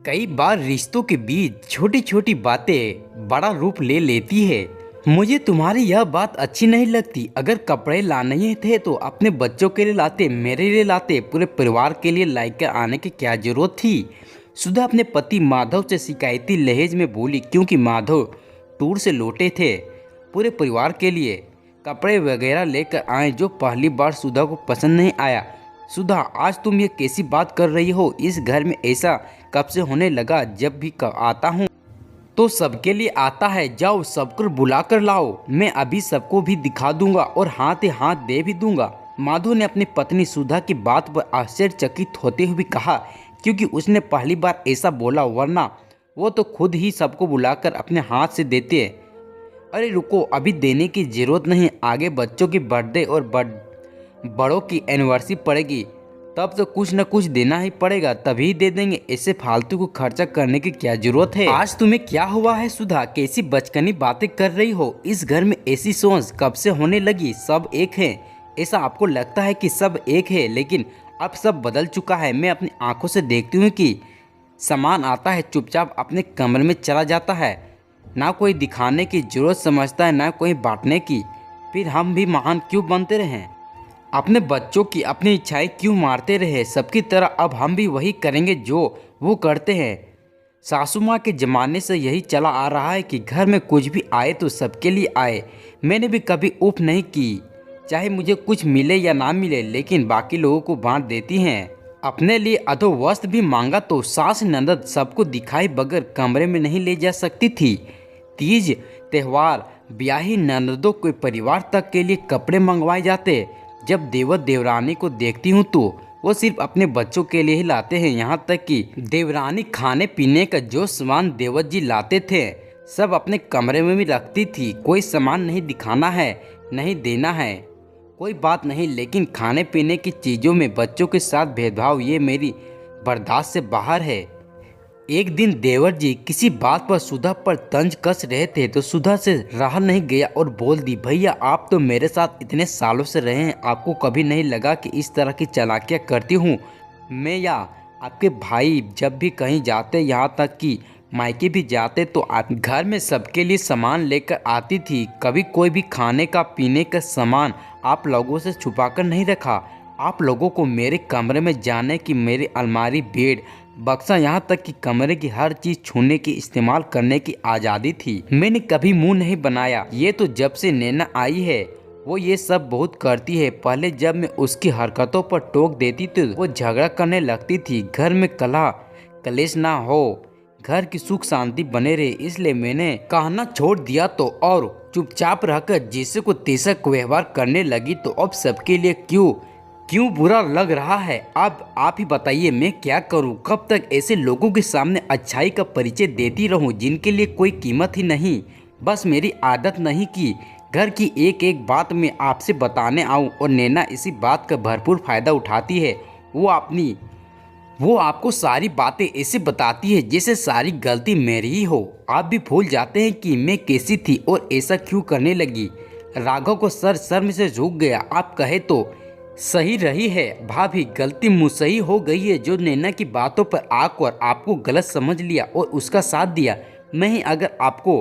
कई बार रिश्तों के बीच छोटी छोटी बातें बड़ा रूप ले लेती है। मुझे तुम्हारी यह बात अच्छी नहीं लगती। अगर कपड़े लाने ही थे तो अपने बच्चों के लिए लाते, मेरे लिए लाते, पूरे परिवार के लिए लेकर आने की क्या जरूरत थी। सुधा अपने पति माधव से शिकायती लहजे में बोली, क्योंकि माधव टूर से लौटे थे। पूरे परिवार के लिए कपड़े वगैरह लेकर आए, जो पहली बार सुधा को पसंद नहीं आया। सुधा, आज तुम ये कैसी बात कर रही हो? इस घर में ऐसा कब से होने लगा? जब भी आता हूँ तो सबके लिए आता है। जाओ सबको बुला कर लाओ, मैं अभी सबको भी दिखा दूंगा और हाथ हाथ दे भी दूंगा। माधव ने अपनी पत्नी सुधा की बात पर आश्चर्यचकित होते हुए कहा, क्योंकि उसने पहली बार ऐसा बोला, वरना वो तो खुद ही सबको बुलाकर अपने हाथ से देते। अरे रुको, अभी देने की जरूरत नहीं, आगे बच्चों की बर्थडे और बड़ों की एनिवर्सरी पड़ेगी, तब तो कुछ न कुछ देना ही पड़ेगा, तभी दे देंगे। ऐसे फालतू को खर्चा करने की क्या जरूरत है? आज तुम्हें क्या हुआ है सुधा? कैसी बचकानी बातें कर रही हो? इस घर में ऐसी सोच कब से होने लगी? सब एक है। ऐसा आपको लगता है कि सब एक है, लेकिन अब सब बदल चुका है। मैं अपनी आंखों से देखती हूँ कि सामान आता है, चुपचाप अपने कमरे में चला जाता है, ना कोई दिखाने की जरूरत समझता है, ना कोई बांटने की। फिर हम भी महान क्यों बनते रहें? अपने बच्चों की अपनी इच्छाएं क्यों मारते रहे? सबकी तरह अब हम भी वही करेंगे जो वो करते हैं। सासू माँ के ज़माने से यही चला आ रहा है कि घर में कुछ भी आए तो सबके लिए आए। मैंने भी कभी उफ नहीं की, चाहे मुझे कुछ मिले या ना मिले, लेकिन बाकी लोगों को बांट देती हैं। अपने लिए अधो वस्त्र भी मांगा तो सास ननद सबको दिखाए बगैर कमरे में नहीं ले जा सकती थी। तीज त्यौहार ब्याही ननदों के परिवार तक के लिए कपड़े मंगवाए जाते। जब देवर देवरानी को देखती हूँ तो वो सिर्फ अपने बच्चों के लिए ही लाते हैं। यहाँ तक कि देवरानी खाने पीने का जो सामान देवर जी लाते थे, सब अपने कमरे में भी रखती थी। कोई सामान नहीं दिखाना है, नहीं देना है, कोई बात नहीं, लेकिन खाने पीने की चीज़ों में बच्चों के साथ भेदभाव, ये मेरी बर्दाश्त से बाहर है। एक दिन देवर जी किसी बात पर सुधा पर तंज कस रहे थे तो सुधा से रहा नहीं गया और बोल दी, भैया आप तो मेरे साथ इतने सालों से रहे हैं, आपको कभी नहीं लगा कि इस तरह की चालाकियाँ करती हूँ मैं या आपके भाई? जब भी कहीं जाते, यहाँ तक कि मायके भी जाते, तो आप घर में सबके लिए सामान लेकर आती थी। कभी कोई भी खाने का पीने का सामान आप लोगों से छुपाकर नहीं रखा। आप लोगों को मेरे कमरे में जाने की, मेरी अलमारी, बेड, बक्सा, यहाँ तक कि कमरे की हर चीज छूने की, इस्तेमाल करने की आज़ादी थी। मैंने कभी मुंह नहीं बनाया। ये तो जब से नैना आई है वो ये सब बहुत करती है। पहले जब मैं उसकी हरकतों पर टोक देती तो वो झगड़ा करने लगती थी। घर में कलह कलेश ना हो, घर की सुख शांति बने रहे, इसलिए मैंने कहना छोड़ दिया तो और चुपचाप रहकर जैसे को तैसा व्यवहार करने लगी। तो अब सबके लिए क्यों बुरा लग रहा है? अब आप ही बताइए, मैं क्या करूं? कब तक ऐसे लोगों के सामने अच्छाई का परिचय देती रहूं जिनके लिए कोई कीमत ही नहीं? बस मेरी आदत नहीं कि घर की एक एक बात मैं आपसे बताने आऊं, और नैना इसी बात का भरपूर फायदा उठाती है। वो आपको सारी बातें ऐसे बताती है जैसे सारी गलती मेरी ही हो। आप भी भूल जाते हैं कि मैं कैसी थी और ऐसा क्यों करने लगी। राघव को शर्म से झुक गया। आप कहे तो सही रही है भाभी, गलती मुझसे ही हो गई है, जो नैना की बातों पर आकर आपको गलत समझ लिया और उसका साथ दिया। मैं ही अगर आपको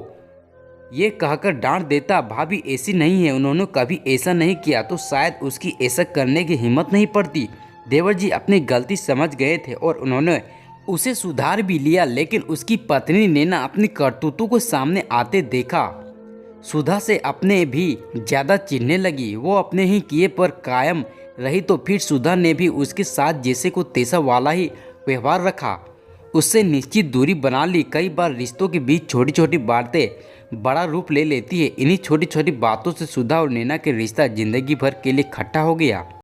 ये कहकर डांट देता, भाभी ऐसी नहीं है, उन्होंने कभी ऐसा नहीं किया, तो शायद उसकी ऐसा करने की हिम्मत नहीं पड़ती। देवर जी अपनी गलती समझ गए थे और उन्होंने उसे सुधार भी लिया, लेकिन उसकी पत्नी नैना अपनी करतूतों को सामने आते देखा सुधा से अपने भी ज़्यादा चिढ़ने लगी। वो अपने ही किए पर कायम रही तो फिर सुधा ने भी उसके साथ जैसे को तैसा वाला ही व्यवहार रखा, उससे निश्चित दूरी बना ली। कई बार रिश्तों के बीच छोटी छोटी बातें बड़ा रूप ले लेती है। इन्हीं छोटी छोटी बातों से सुधा और नैना के रिश्ता जिंदगी भर के लिए खट्टा हो गया।